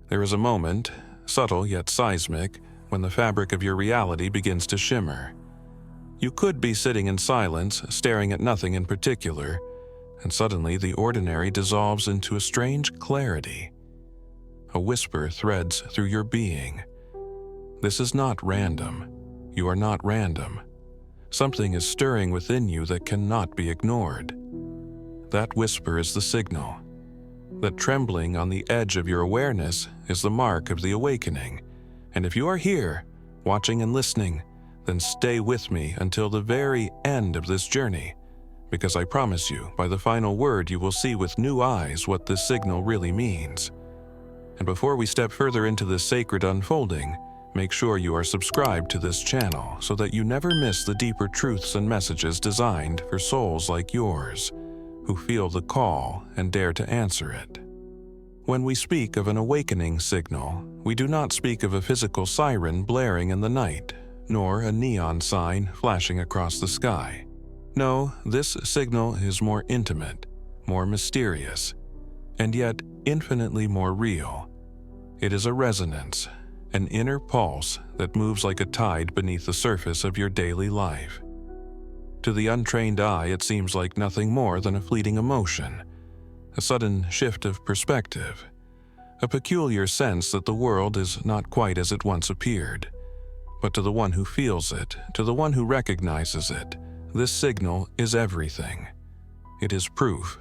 There is a moment, subtle yet seismic, when the fabric of your reality begins to shimmer. You could be sitting in silence, staring at nothing in particular, and suddenly the ordinary dissolves into a strange clarity. A whisper threads through your being. This is not random. You are not random. Something is stirring within you that cannot be ignored. That whisper is the signal. That trembling on the edge of your awareness is the mark of the awakening. And if you are here, watching and listening, then stay with me until the very end of this journey, because I promise you, by the final word, you will see with new eyes what this signal really means. And before we step further into this sacred unfolding, make sure you are subscribed to this channel so that you never miss the deeper truths and messages designed for souls like yours, who feel the call and dare to answer it. When we speak of an awakening signal, we do not speak of a physical siren blaring in the night, nor a neon sign flashing across the sky. No, this signal is more intimate, more mysterious, and yet infinitely more real. It is a resonance, an inner pulse that moves like a tide beneath the surface of your daily life. To the untrained eye, it seems like nothing more than a fleeting emotion, a sudden shift of perspective, a peculiar sense that the world is not quite as it once appeared. But to the one who feels it, to the one who recognizes it, this signal is everything. It is proof.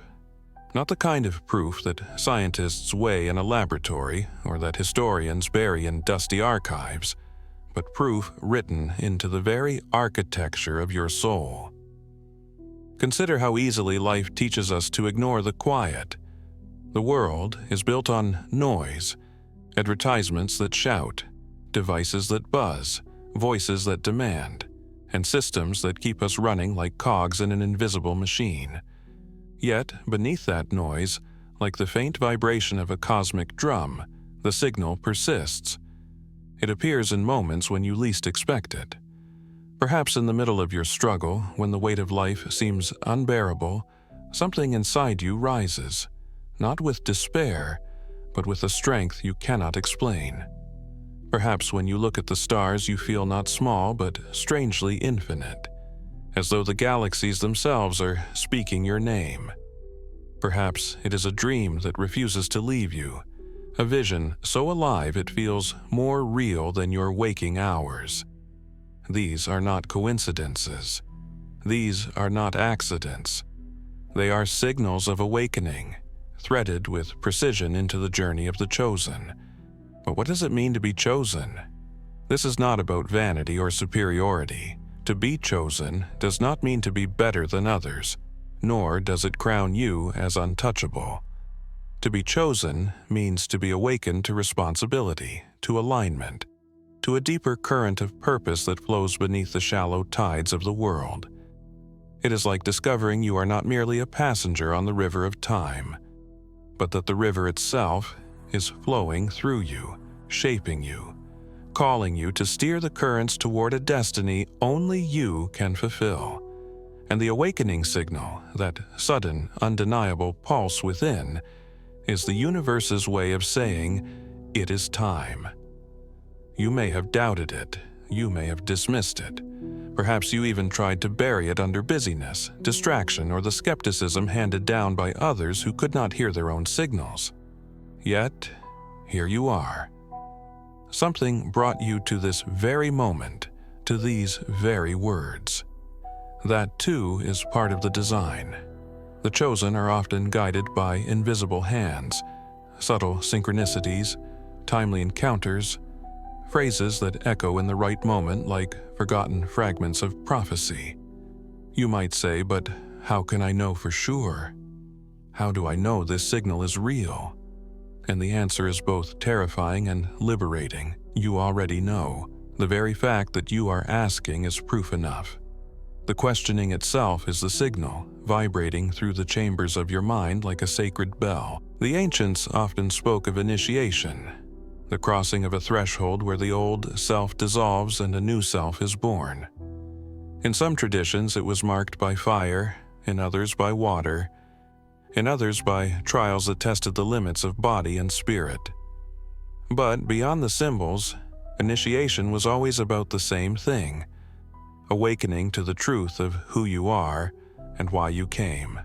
Not the kind of proof that scientists weigh in a laboratory or that historians bury in dusty archives, but proof written into the very architecture of your soul. Consider how easily life teaches us to ignore the quiet. The world is built on noise, advertisements that shout, devices that buzz, voices that demand, and systems that keep us running like cogs in an invisible machine. Yet, beneath that noise, like the faint vibration of a cosmic drum, the signal persists. It appears in moments when you least expect it. Perhaps in the middle of your struggle, when the weight of life seems unbearable, something inside you rises, not with despair, but with a strength you cannot explain. Perhaps when you look at the stars, you feel not small, but strangely infinite, as though the galaxies themselves are speaking your name. Perhaps it is a dream that refuses to leave you, a vision so alive it feels more real than your waking hours. These are not coincidences. These are not accidents. They are signals of awakening, threaded with precision into the journey of the chosen. But what does it mean to be chosen? This is not about vanity or superiority. To be chosen does not mean to be better than others, nor does it crown you as untouchable. To be chosen means to be awakened to responsibility, to alignment, to a deeper current of purpose that flows beneath the shallow tides of the world. It is like discovering you are not merely a passenger on the river of time, but that the river itself is flowing through you, shaping you, calling you to steer the currents toward a destiny only you can fulfill. And the awakening signal, that sudden, undeniable pulse within, is the universe's way of saying, it is time. You may have doubted it, you may have dismissed it. Perhaps you even tried to bury it under busyness, distraction, or the skepticism handed down by others who could not hear their own signals. Yet, here you are. Something brought you to this very moment, to these very words. That, too, is part of the design. The chosen are often guided by invisible hands, subtle synchronicities, timely encounters, phrases that echo in the right moment like forgotten fragments of prophecy. You might say, but how can I know for sure? How do I know this signal is real? And the answer is both terrifying and liberating. You already know. The very fact that you are asking is proof enough. The questioning itself is the signal, vibrating through the chambers of your mind like a sacred bell. The ancients often spoke of initiation, the crossing of a threshold where the old self dissolves and a new self is born. In some traditions, it was marked by fire, in others by water, in others by trials that tested the limits of body and spirit. But beyond the symbols, initiation was always about the same thing: awakening to the truth of who you are and why you came.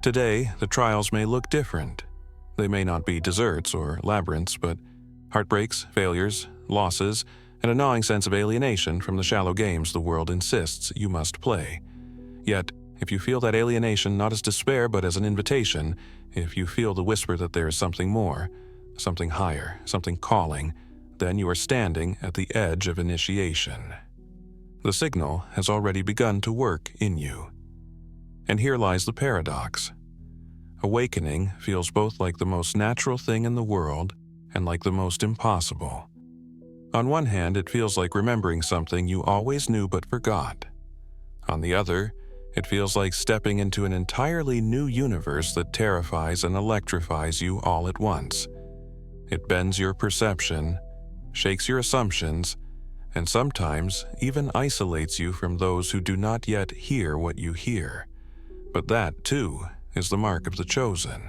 Today, the trials may look different. They may not be deserts or labyrinths, but heartbreaks, failures, losses, and a gnawing sense of alienation from the shallow games the world insists you must play. Yet, if you feel that alienation not as despair but as an invitation, if you feel the whisper that there is something more, something higher, something calling, then you are standing at the edge of initiation. The signal has already begun to work in you. And here lies the paradox. Awakening feels both like the most natural thing in the world and like the most impossible. On one hand, it feels like remembering something you always knew but forgot. On the other, it feels like stepping into an entirely new universe that terrifies and electrifies you all at once. It bends your perception, shakes your assumptions, and sometimes even isolates you from those who do not yet hear what you hear. But that, too, is the mark of the chosen.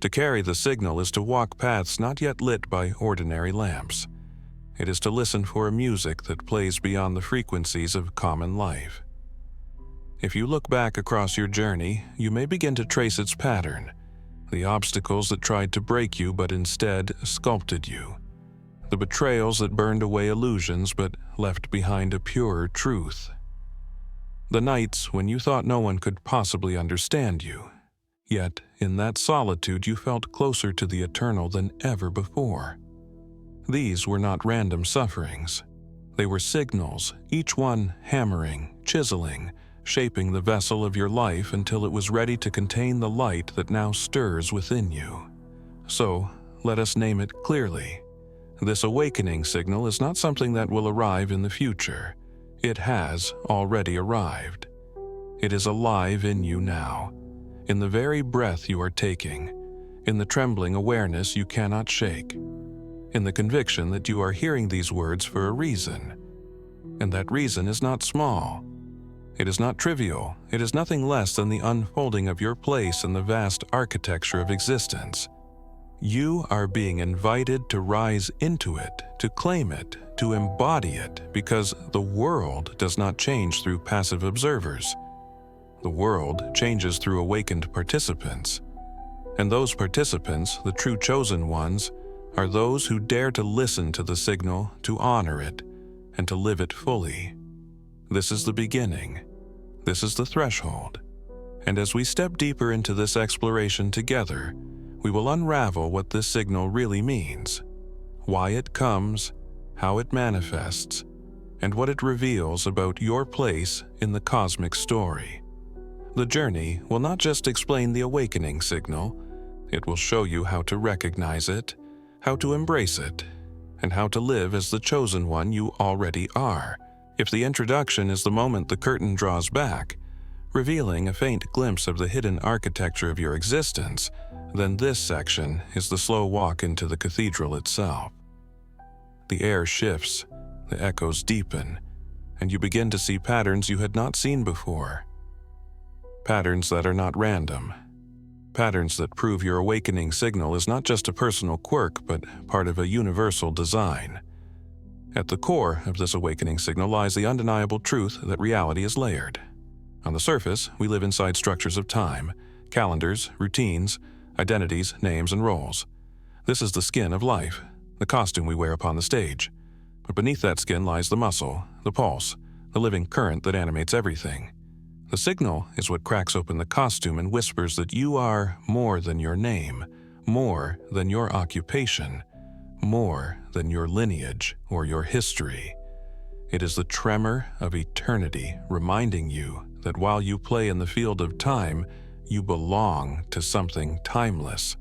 To carry the signal is to walk paths not yet lit by ordinary lamps. It is to listen for a music that plays beyond the frequencies of common life. If you look back across your journey, you may begin to trace its pattern: the obstacles that tried to break you but instead sculpted you, the betrayals that burned away illusions but left behind a purer truth, the nights when you thought no one could possibly understand you, yet in that solitude you felt closer to the eternal than ever before. These were not random sufferings. They were signals, each one hammering, chiseling, shaping the vessel of your life until it was ready to contain the light that now stirs within you. So, let us name it clearly. This awakening signal is not something that will arrive in the future. It has already arrived. It is alive in you now, in the very breath you are taking, in the trembling awareness you cannot shake, in the conviction that you are hearing these words for a reason. And that reason is not small. It is not trivial. It is nothing less than the unfolding of your place in the vast architecture of existence. You are being invited to rise into it, to claim it, to embody it, because the world does not change through passive observers. The world changes through awakened participants. And those participants, the true chosen ones, are those who dare to listen to the signal, to honor it, and to live it fully. This is the beginning. This is the threshold. And as we step deeper into this exploration together, we will unravel what this signal really means, why it comes, how it manifests, and what it reveals about your place in the cosmic story. The journey will not just explain the awakening signal, it will show you how to recognize it, how to embrace it, and how to live as the chosen one you already are. If the introduction is the moment the curtain draws back, revealing a faint glimpse of the hidden architecture of your existence, then this section is the slow walk into the cathedral itself. The air shifts, the echoes deepen, and you begin to see patterns you had not seen before. Patterns that are not random. Patterns that prove your awakening signal is not just a personal quirk, but part of a universal design. At the core of this awakening signal lies the undeniable truth that reality is layered. On the surface, we live inside structures of time, calendars, routines, identities, names, and roles. This is the skin of life, the costume we wear upon the stage. But beneath that skin lies the muscle, the pulse, the living current that animates everything. The signal is what cracks open the costume and whispers that you are more than your name, more than your occupation, more than your lineage or your history. It is the tremor of eternity reminding you that while you play in the field of time, you belong to something timeless.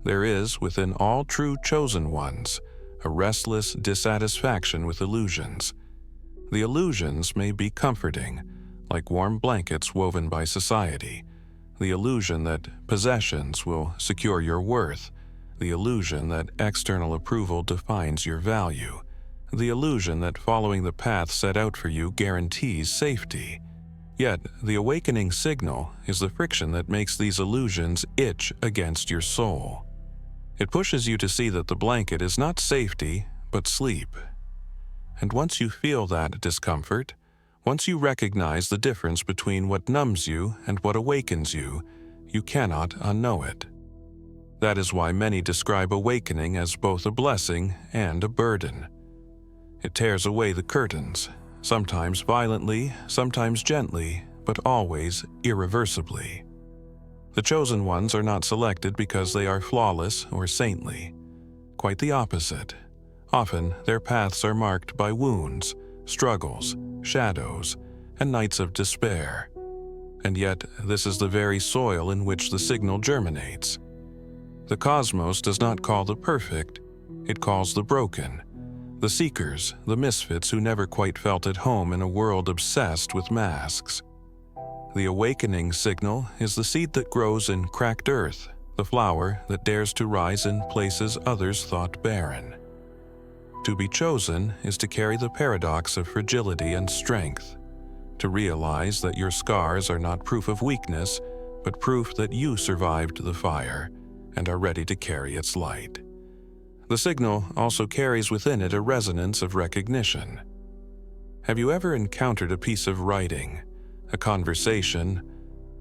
There is, within all true chosen ones, a restless dissatisfaction with illusions. The illusions may be comforting, like warm blankets woven by society, the illusion that possessions will secure your worth, the illusion that external approval defines your value, the illusion that following the path set out for you guarantees safety. Yet, the awakening signal is the friction that makes these illusions itch against your soul. It pushes you to see that the blanket is not safety, but sleep. And once you feel that discomfort, once you recognize the difference between what numbs you and what awakens you, you cannot unknow it. That is why many describe awakening as both a blessing and a burden. It tears away the curtains, sometimes violently, sometimes gently, but always irreversibly. The chosen ones are not selected because they are flawless or saintly. Quite the opposite. Often, their paths are marked by wounds, struggles, shadows, and nights of despair. And yet, this is the very soil in which the signal germinates. The cosmos does not call the perfect, it calls the broken, the seekers, the misfits who never quite felt at home in a world obsessed with masks. The awakening signal is the seed that grows in cracked earth, the flower that dares to rise in places others thought barren. To be chosen is to carry the paradox of fragility and strength, to realize that your scars are not proof of weakness, but proof that you survived the fire and are ready to carry its light. The signal also carries within it a resonance of recognition. Have you ever encountered a piece of writing, a conversation,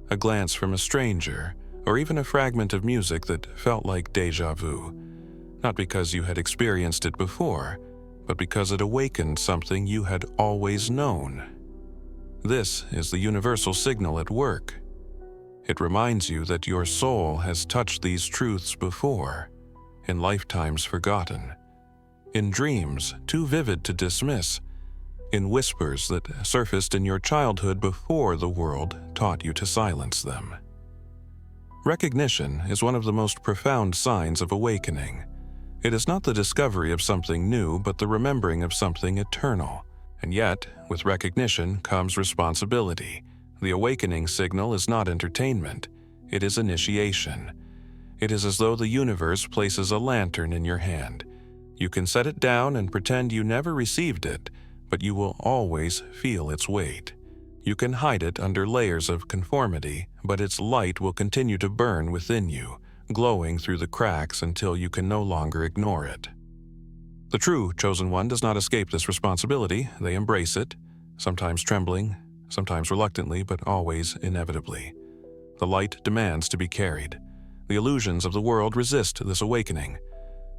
a glance from a stranger, or even a fragment of music that felt like déjà vu, not because you had experienced it before, but because it awakened something you had always known? This is the universal signal at work. It reminds you that your soul has touched these truths before, in lifetimes forgotten, in dreams too vivid to dismiss, in whispers that surfaced in your childhood before the world taught you to silence them. Recognition is one of the most profound signs of awakening. It is not the discovery of something new, but the remembering of something eternal. And yet, with recognition comes responsibility. The awakening signal is not entertainment, it is initiation. It is as though the universe places a lantern in your hand. You can set it down and pretend you never received it, but you will always feel its weight. You can hide it under layers of conformity, but its light will continue to burn within you, glowing through the cracks until you can no longer ignore it. The true chosen one does not escape this responsibility. They embrace it, sometimes trembling, sometimes reluctantly, but always inevitably. The light demands to be carried. The illusions of the world resist this awakening.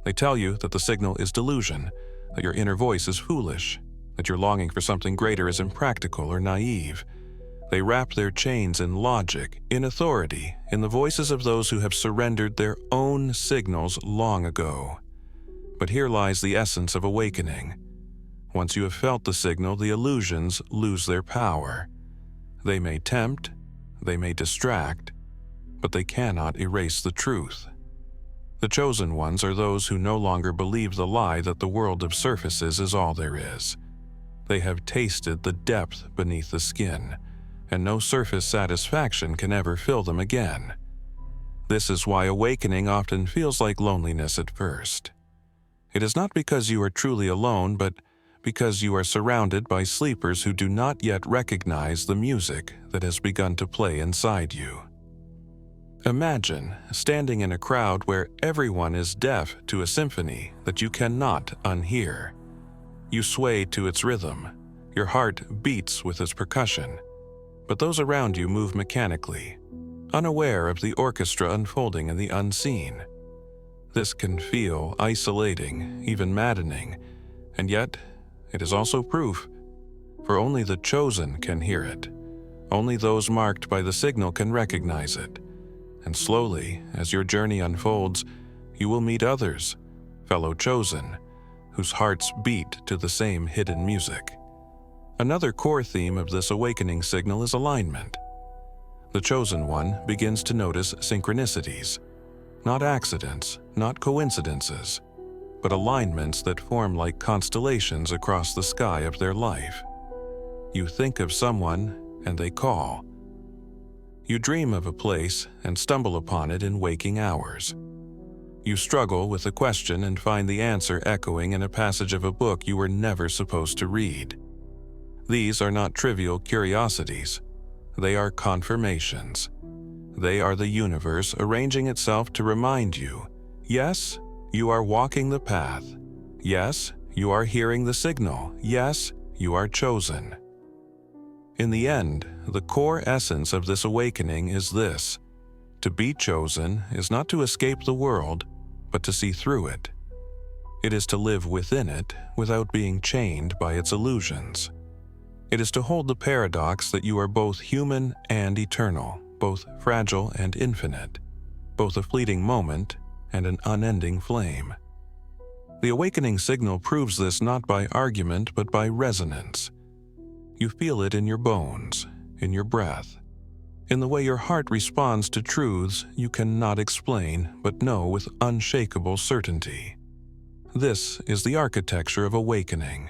They tell you that the signal is delusion, that your inner voice is foolish, that your longing for something greater is impractical or naive. They wrap their chains in logic, in authority, in the voices of those who have surrendered their own signals long ago. But here lies the essence of awakening. Once you have felt the signal, the illusions lose their power. They may tempt, they may distract, but they cannot erase the truth. The chosen ones are those who no longer believe the lie that the world of surfaces is all there is. They have tasted the depth beneath the skin, and no surface satisfaction can ever fill them again. This is why awakening often feels like loneliness at first. It is not because you are truly alone, but because you are surrounded by sleepers who do not yet recognize the music that has begun to play inside you. Imagine standing in a crowd where everyone is deaf to a symphony that you cannot unhear. You sway to its rhythm, your heart beats with its percussion, but those around you move mechanically, unaware of the orchestra unfolding in the unseen. This can feel isolating, even maddening, and yet it is also proof, for only the chosen can hear it. Only those marked by the signal can recognize it. And slowly, as your journey unfolds, you will meet others, fellow chosen, whose hearts beat to the same hidden music. Another core theme of this awakening signal is alignment. The chosen one begins to notice synchronicities, not accidents, not coincidences, but alignments that form like constellations across the sky of their life. You think of someone, and they call. You dream of a place and stumble upon it in waking hours. You struggle with a question and find the answer echoing in a passage of a book you were never supposed to read. These are not trivial curiosities. They are confirmations. They are the universe arranging itself to remind you, Yes, you are walking the path. Yes, you are hearing the signal. Yes, you are chosen. In the end, the core essence of this awakening is this: to be chosen is not to escape the world, but to see through it. It is to live within it without being chained by its illusions. It is to hold the paradox that you are both human and eternal, both fragile and infinite, both a fleeting moment and an unending flame. The awakening signal proves this not by argument but by resonance. You feel it in your bones, in your breath, in the way your heart responds to truths you cannot explain but know with unshakable certainty. This is the architecture of awakening.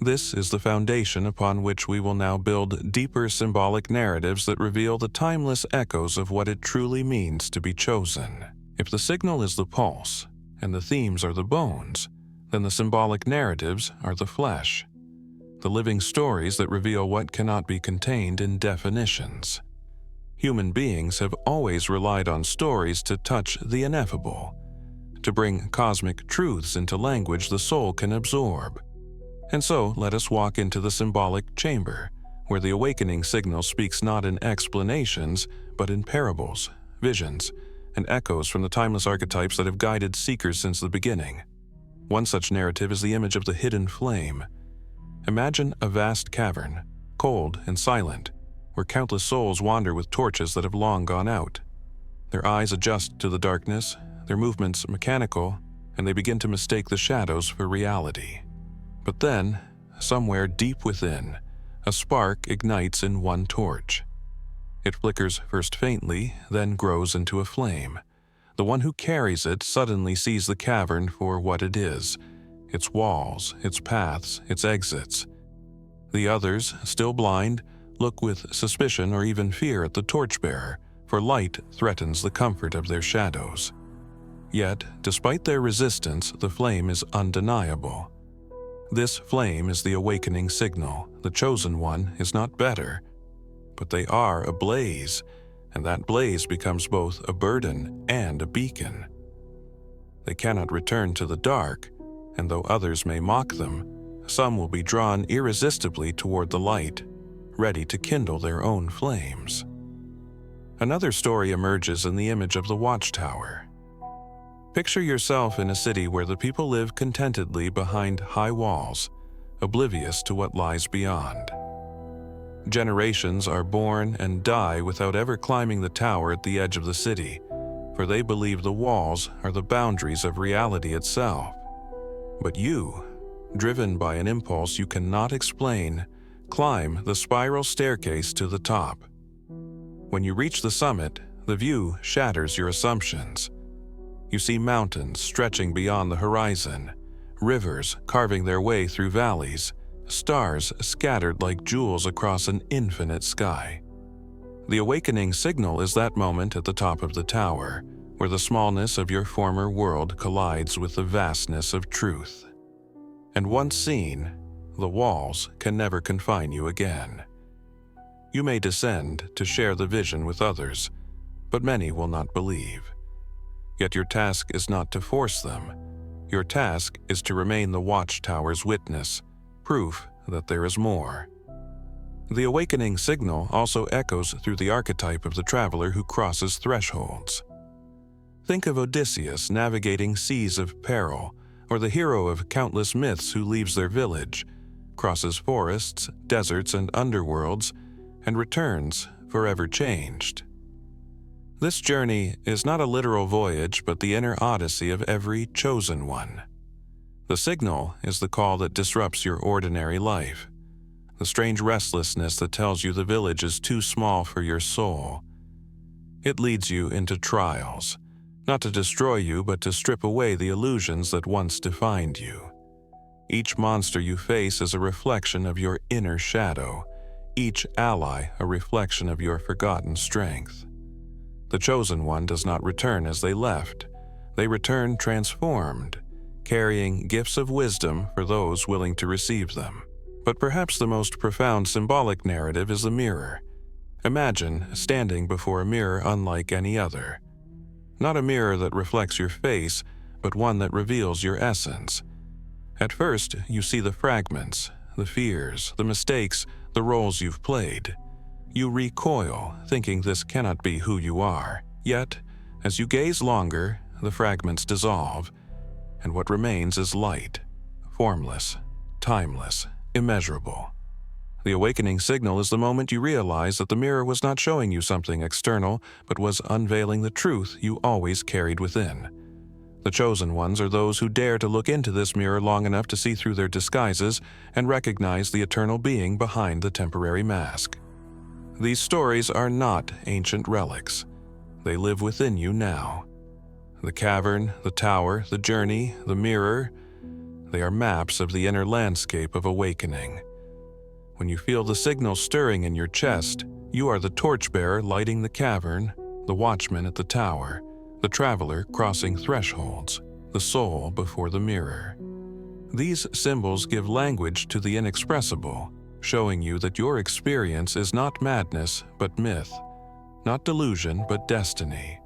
This is the foundation upon which we will now build deeper symbolic narratives that reveal the timeless echoes of what it truly means to be chosen. If the signal is the pulse, and the themes are the bones, then the symbolic narratives are the flesh, the living stories that reveal what cannot be contained in definitions. Human beings have always relied on stories to touch the ineffable, to bring cosmic truths into language the soul can absorb. And so let us walk into the symbolic chamber, where the awakening signal speaks not in explanations, but in parables, visions, and echoes from the timeless archetypes that have guided seekers since the beginning. One such narrative is the image of the hidden flame. Imagine a vast cavern, cold and silent, where countless souls wander with torches that have long gone out. Their eyes adjust to the darkness, their movements mechanical, and they begin to mistake the shadows for reality. But then, somewhere deep within, a spark ignites in one torch. It flickers first faintly, then grows into a flame. The one who carries it suddenly sees the cavern for what it is: its walls, its paths, its exits. The others, still blind, look with suspicion or even fear at the torchbearer, for light threatens the comfort of their shadows. Yet, despite their resistance, the flame is undeniable. This flame is the awakening signal. The chosen one is not better, but they are ablaze, and that blaze becomes both a burden and a beacon. They cannot return to the dark, and though others may mock them, some will be drawn irresistibly toward the light, ready to kindle their own flames. Another story emerges in the image of the watchtower. Picture yourself in a city where the people live contentedly behind high walls, oblivious to what lies beyond. Generations are born and die without ever climbing the tower at the edge of the city, for they believe the walls are the boundaries of reality itself. But you, driven by an impulse you cannot explain, climb the spiral staircase to the top. When you reach the summit, the view shatters your assumptions. You see mountains stretching beyond the horizon, rivers carving their way through valleys, stars scattered like jewels across an infinite sky. The awakening signal is that moment at the top of the tower, where the smallness of your former world collides with the vastness of truth. And once seen, the walls can never confine you again. You may descend to share the vision with others, but many will not believe. Yet your task is not to force them. Your task is to remain the watchtower's witness, proof that there is more. The awakening signal also echoes through the archetype of the traveler who crosses thresholds. Think of Odysseus navigating seas of peril, or the hero of countless myths who leaves their village, crosses forests, deserts, and underworlds, and returns forever changed. This journey is not a literal voyage, but the inner odyssey of every chosen one. The signal is the call that disrupts your ordinary life, the strange restlessness that tells you the village is too small for your soul. It leads you into trials, not to destroy you, but to strip away the illusions that once defined you. Each monster you face is a reflection of your inner shadow, each ally a reflection of your forgotten strength. The chosen one does not return as they left. They return transformed, carrying gifts of wisdom for those willing to receive them. But perhaps the most profound symbolic narrative is the mirror. Imagine standing before a mirror unlike any other. not a mirror that reflects your face, but one that reveals your essence. At first, you see the fragments, the fears, the mistakes, the roles you've played. You recoil, thinking this cannot be who you are. Yet, as you gaze longer, the fragments dissolve, and what remains is light, formless, timeless, immeasurable. The awakening signal is the moment you realize that the mirror was not showing you something external, but was unveiling the truth you always carried within. The chosen ones are those who dare to look into this mirror long enough to see through their disguises and recognize the eternal being behind the temporary mask. These stories are not ancient relics. They live within you now. The cavern, the tower, the journey, the mirror, they are maps of the inner landscape of awakening. When you feel the signal stirring in your chest, you are the torchbearer lighting the cavern, the watchman at the tower, the traveler crossing thresholds, the soul before the mirror. These symbols give language to the inexpressible, showing you that your experience is not madness but myth, not delusion but destiny.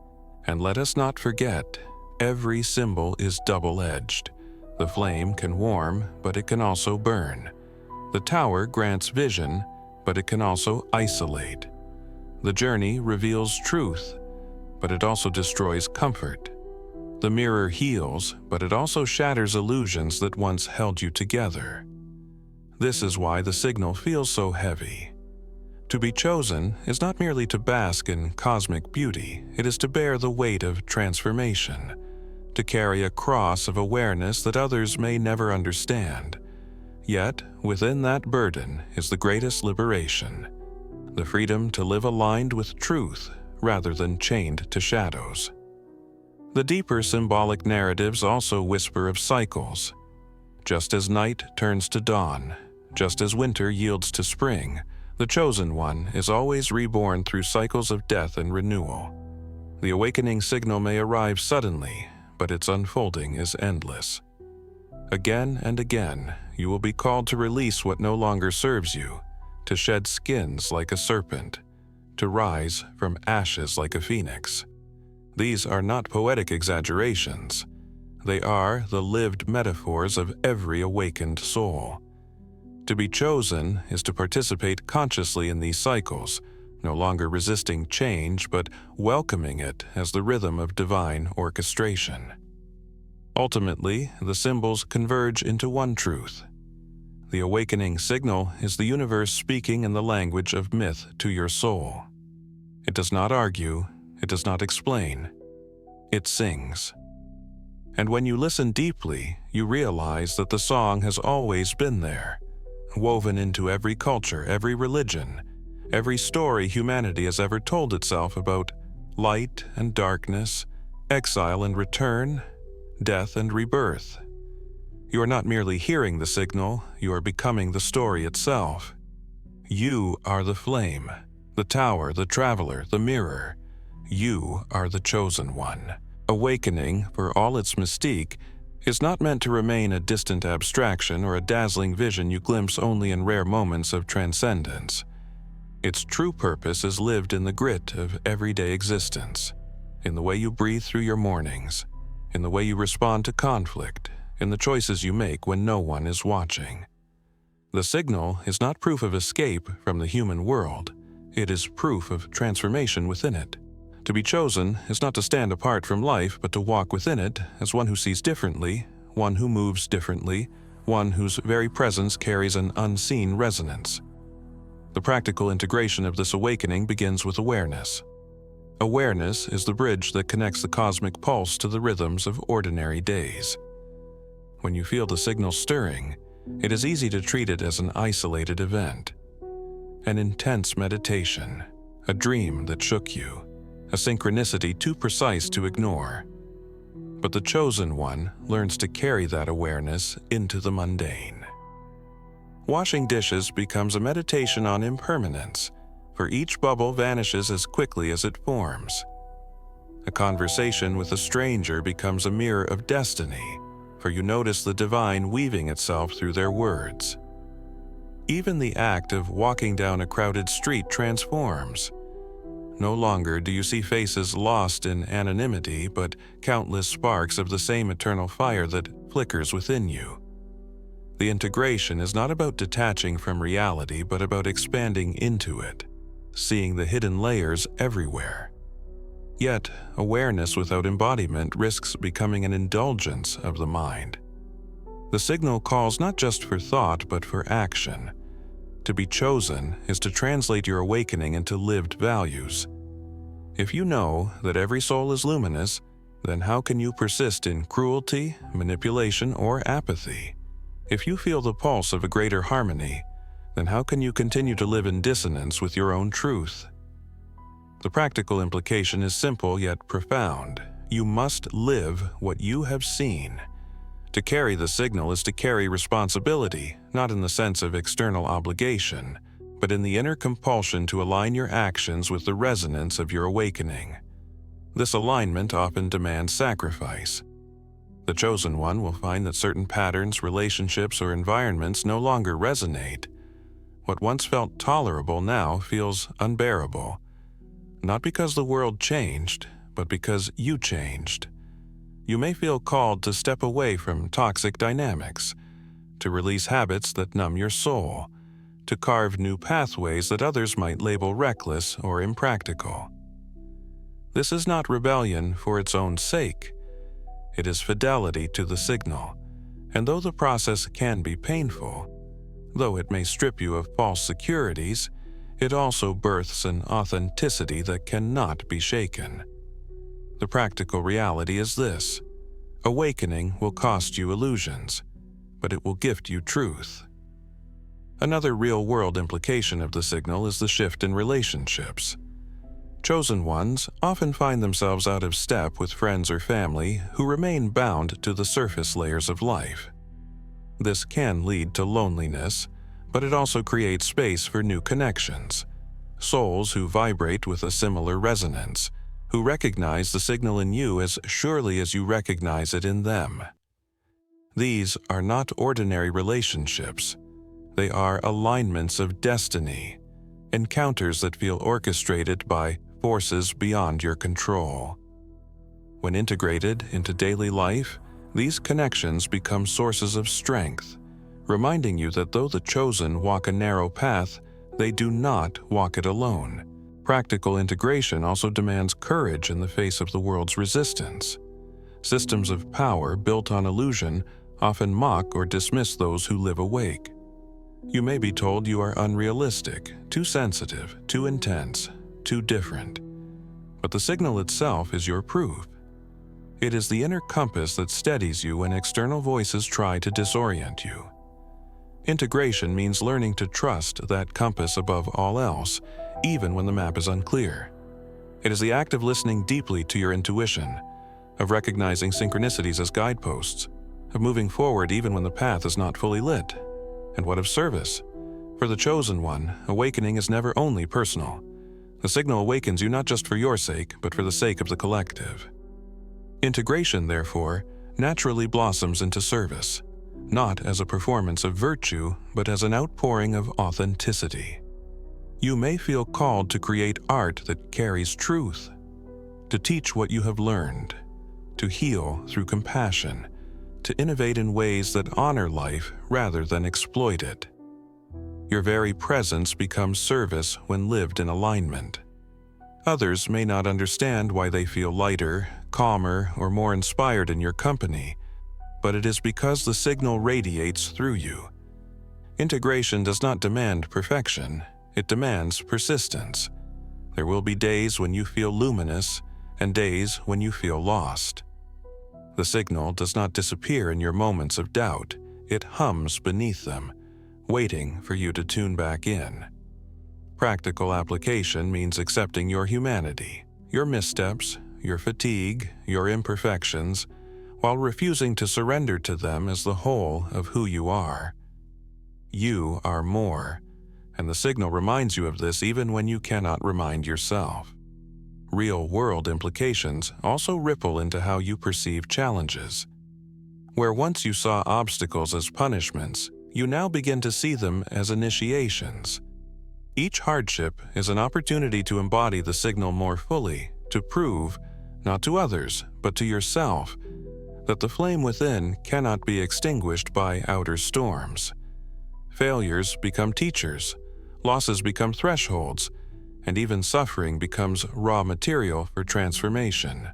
And let us not forget, every symbol is double-edged. The flame can warm, but it can also burn. The tower grants vision, but it can also isolate. The journey reveals truth, but it also destroys comfort. The mirror heals, but it also shatters illusions that once held you together. This is why the signal feels so heavy. To be chosen is not merely to bask in cosmic beauty, it is to bear the weight of transformation, to carry a cross of awareness that others may never understand. Yet, within that burden is the greatest liberation, the freedom to live aligned with truth rather than chained to shadows. The deeper symbolic narratives also whisper of cycles. Just as night turns to dawn, just as winter yields to spring, the chosen one is always reborn through cycles of death and renewal. The awakening signal may arrive suddenly, but its unfolding is endless. Again and again, you will be called to release what no longer serves you, to shed skins like a serpent, to rise from ashes like a phoenix. These are not poetic exaggerations. They are the lived metaphors of every awakened soul. To be chosen is to participate consciously in these cycles, no longer resisting change but welcoming it as the rhythm of divine orchestration. Ultimately, the symbols converge into one truth. The awakening signal is the universe speaking in the language of myth to your soul. It does not argue, it does not explain, it sings. And when you listen deeply, you realize that the song has always been there, woven into every culture, every religion, every story humanity has ever told itself about light and darkness, exile and return, death and rebirth. You are not merely hearing the signal, you are becoming the story itself. You are the flame, the tower, the traveler, the mirror. You are the chosen one. Awakening, for all its mystique, is not meant to remain a distant abstraction or a dazzling vision you glimpse only in rare moments of transcendence. Its true purpose is lived in the grit of everyday existence, in the way you breathe through your mornings, in the way you respond to conflict, in the choices you make when no one is watching. The signal is not proof of escape from the human world, it is proof of transformation within it. To be chosen is not to stand apart from life, but to walk within it as one who sees differently, one who moves differently, one whose very presence carries an unseen resonance. The practical integration of this awakening begins with awareness. Awareness is the bridge that connects the cosmic pulse to the rhythms of ordinary days. When you feel the signal stirring, it is easy to treat it as an isolated event. An intense meditation, a dream that shook you, a synchronicity too precise to ignore. But the chosen one learns to carry that awareness into the mundane. Washing dishes becomes a meditation on impermanence, for each bubble vanishes as quickly as it forms. A conversation with a stranger becomes a mirror of destiny, for you notice the divine weaving itself through their words. Even the act of walking down a crowded street transforms. No longer do you see faces lost in anonymity, but countless sparks of the same eternal fire that flickers within you. The integration is not about detaching from reality, but about expanding into it, seeing the hidden layers everywhere. Yet, awareness without embodiment risks becoming an indulgence of the mind. The signal calls not just for thought, but for action. To be chosen is to translate your awakening into lived values. If you know that every soul is luminous, then how can you persist in cruelty, manipulation, or apathy? If you feel the pulse of a greater harmony, then how can you continue to live in dissonance with your own truth? The practical implication is simple yet profound. You must live what you have seen. To carry the signal is to carry responsibility, not in the sense of external obligation, but in the inner compulsion to align your actions with the resonance of your awakening. This alignment often demands sacrifice. The chosen one will find that certain patterns, relationships, or environments no longer resonate. What once felt tolerable now feels unbearable, not because the world changed, but because you changed. You may feel called to step away from toxic dynamics, to release habits that numb your soul, to carve new pathways that others might label reckless or impractical. This is not rebellion for its own sake. It is fidelity to the signal, and though the process can be painful, though it may strip you of false securities, it also births an authenticity that cannot be shaken. The practical reality is this: awakening will cost you illusions, but it will gift you truth. Another real-world implication of the signal is the shift in relationships. Chosen ones often find themselves out of step with friends or family who remain bound to the surface layers of life. This can lead to loneliness, but it also creates space for new connections, souls who vibrate with a similar resonance, who recognize the signal in you as surely as you recognize it in them. These are not ordinary relationships. They are alignments of destiny, encounters that feel orchestrated by forces beyond your control. When integrated into daily life, these connections become sources of strength, reminding you that though the chosen walk a narrow path, they do not walk it alone. Practical integration also demands courage in the face of the world's resistance. Systems of power built on illusion often mock or dismiss those who live awake. You may be told you are unrealistic, too sensitive, too intense, too different. But the signal itself is your proof. It is the inner compass that steadies you when external voices try to disorient you. Integration means learning to trust that compass above all else, even when the map is unclear. It is the act of listening deeply to your intuition, of recognizing synchronicities as guideposts, of moving forward even when the path is not fully lit. And what of service? For the chosen one, awakening is never only personal. The signal awakens you not just for your sake, but for the sake of the collective. Integration, therefore, naturally blossoms into service, not as a performance of virtue, but as an outpouring of authenticity. You may feel called to create art that carries truth, to teach what you have learned, to heal through compassion, to innovate in ways that honor life rather than exploit it. Your very presence becomes service when lived in alignment. Others may not understand why they feel lighter, calmer, or more inspired in your company, but it is because the signal radiates through you. Integration does not demand perfection, it demands persistence. There will be days when you feel luminous and days when you feel lost. The signal does not disappear in your moments of doubt, it hums beneath them, waiting for you to tune back in. Practical application means accepting your humanity, your missteps, your fatigue, your imperfections, while refusing to surrender to them as the whole of who you are. You are more, and the signal reminds you of this even when you cannot remind yourself. Real-world implications also ripple into how you perceive challenges. Where once you saw obstacles as punishments, you now begin to see them as initiations. Each hardship is an opportunity to embody the signal more fully, to prove, not to others, but to yourself, that the flame within cannot be extinguished by outer storms. Failures become teachers, losses become thresholds, and even suffering becomes raw material for transformation.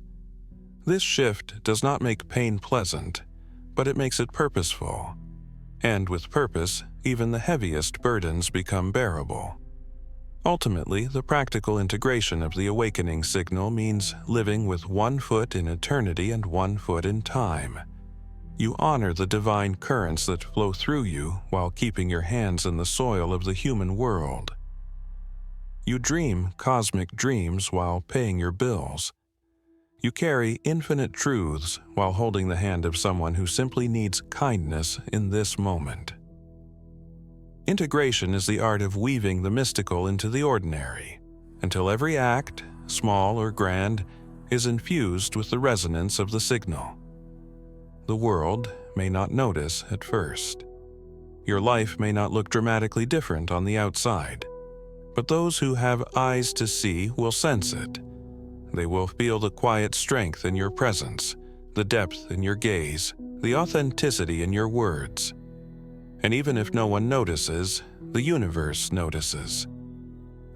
This shift does not make pain pleasant, but it makes it purposeful. And with purpose, even the heaviest burdens become bearable. Ultimately, the practical integration of the awakening signal means living with one foot in eternity and one foot in time. You honor the divine currents that flow through you while keeping your hands in the soil of the human world. You dream cosmic dreams while paying your bills. You carry infinite truths while holding the hand of someone who simply needs kindness in this moment. Integration is the art of weaving the mystical into the ordinary, until every act, small or grand, is infused with the resonance of the signal. The world may not notice at first. Your life may not look dramatically different on the outside, but those who have eyes to see will sense it. They will feel the quiet strength in your presence, the depth in your gaze, the authenticity in your words. And even if no one notices, the universe notices.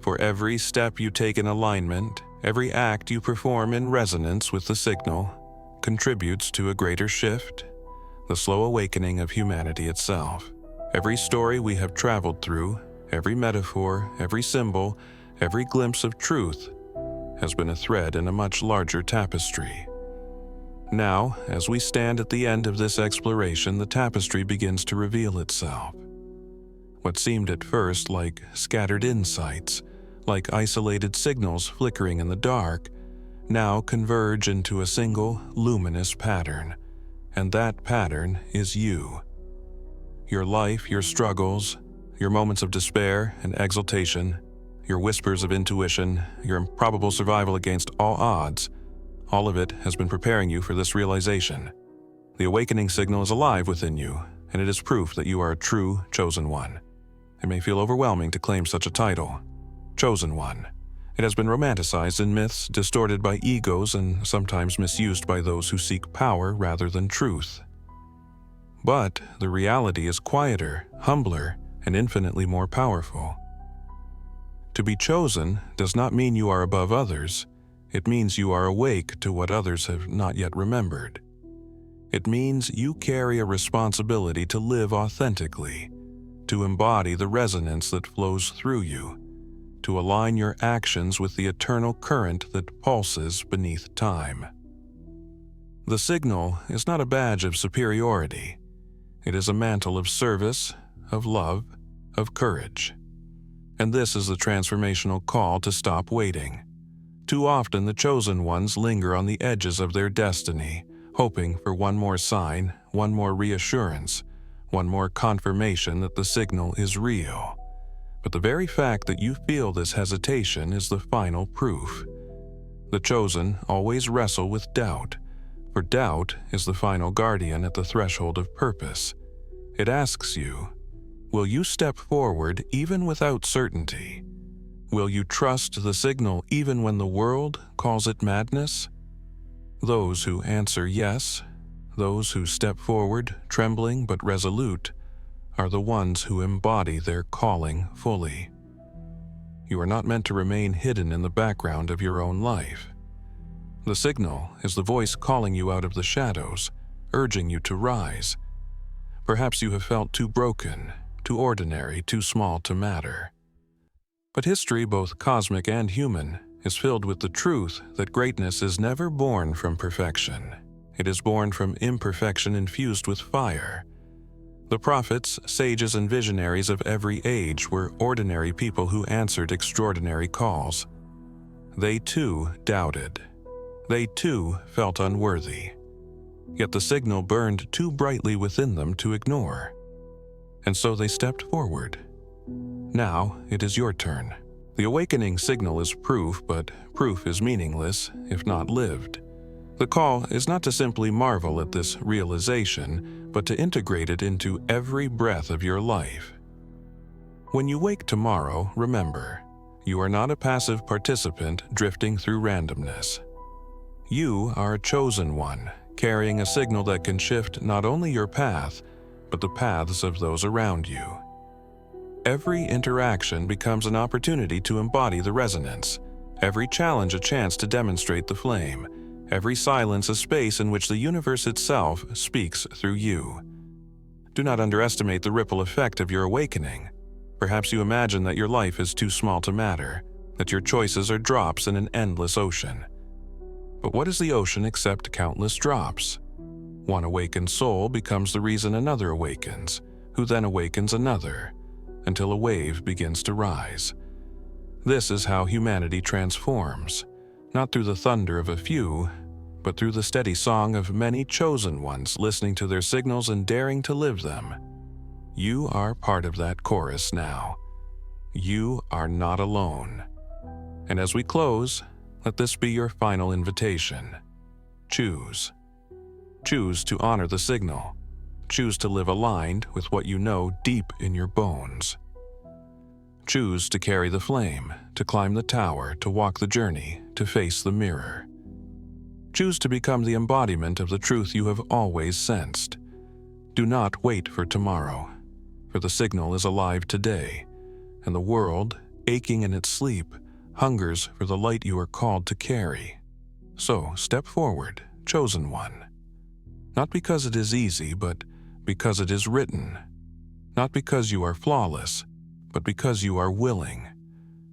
For every step you take in alignment, every act you perform in resonance with the signal, contributes to a greater shift, the slow awakening of humanity itself. Every story we have traveled through, every metaphor, every symbol, every glimpse of truth, has been a thread in a much larger tapestry. Now, as we stand at the end of this exploration, the tapestry begins to reveal itself. What seemed at first like scattered insights, like isolated signals flickering in the dark, now converge into a single, luminous pattern. And that pattern is you. Your life, your struggles, your moments of despair and exaltation, your whispers of intuition, your improbable survival against all odds, all of it has been preparing you for this realization. The awakening signal is alive within you, and it is proof that you are a true chosen one. It may feel overwhelming to claim such a title. Chosen one. It has been romanticized in myths, distorted by egos, and sometimes misused by those who seek power rather than truth. But the reality is quieter, humbler, and infinitely more powerful. To be chosen does not mean you are above others. It means you are awake to what others have not yet remembered. It means you carry a responsibility to live authentically, to embody the resonance that flows through you, to align your actions with the eternal current that pulses beneath time. The signal is not a badge of superiority. It is a mantle of service, of love, of courage. And this is the transformational call to stop waiting. Too often the chosen ones linger on the edges of their destiny, hoping for one more sign, one more reassurance, one more confirmation that the signal is real. But the very fact that you feel this hesitation is the final proof. The chosen always wrestle with doubt, for doubt is the final guardian at the threshold of purpose. It asks you, will you step forward even without certainty? Will you trust the signal even when the world calls it madness? Those who answer yes, those who step forward, trembling but resolute, are the ones who embody their calling fully. You are not meant to remain hidden in the background of your own life. The signal is the voice calling you out of the shadows, urging you to rise. Perhaps you have felt too broken, too ordinary, too small to matter. But history, both cosmic and human, is filled with the truth that greatness is never born from perfection. It is born from imperfection infused with fire. The prophets, sages, and visionaries of every age were ordinary people who answered extraordinary calls. They too doubted. They too felt unworthy. Yet the signal burned too brightly within them to ignore. And so they stepped forward. Now it is your turn. The awakening signal is proof, but proof is meaningless if not lived. The call is not to simply marvel at this realization, but to integrate it into every breath of your life. When you wake tomorrow, remember, you are not a passive participant drifting through randomness. You are a chosen one, carrying a signal that can shift not only your path, but the paths of those around you. Every interaction becomes an opportunity to embody the resonance, every challenge a chance to demonstrate the flame, every silence a space in which the universe itself speaks through you. Do not underestimate the ripple effect of your awakening. Perhaps you imagine that your life is too small to matter, that your choices are drops in an endless ocean. But what is the ocean except countless drops? One awakened soul becomes the reason another awakens, who then awakens another, until a wave begins to rise. This is how humanity transforms, not through the thunder of a few, but through the steady song of many chosen ones listening to their signals and daring to live them. You are part of that chorus now. You are not alone. And as we close, let this be your final invitation. Choose. Choose to honor the signal. Choose to live aligned with what you know deep in your bones. Choose to carry the flame, to climb the tower, to walk the journey, to face the mirror. Choose to become the embodiment of the truth you have always sensed. Do not wait for tomorrow, for the signal is alive today, and the world, aching in its sleep, hungers for the light you are called to carry. So step forward, chosen one. Not because it is easy, but because it is written. Not because you are flawless, but because you are willing.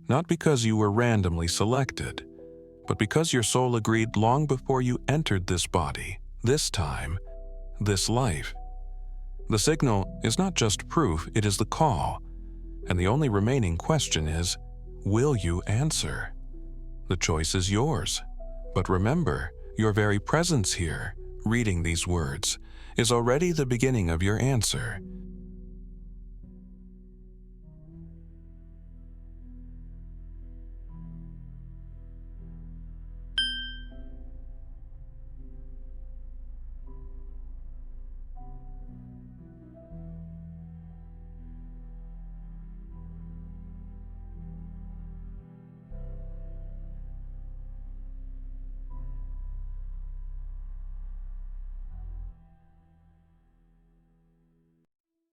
Not because you were randomly selected, but because your soul agreed long before you entered this body, this time, this life. The signal is not just proof, it is the call. And the only remaining question is, will you answer? The choice is yours. But remember, your very presence here, reading these words, is already the beginning of your answer.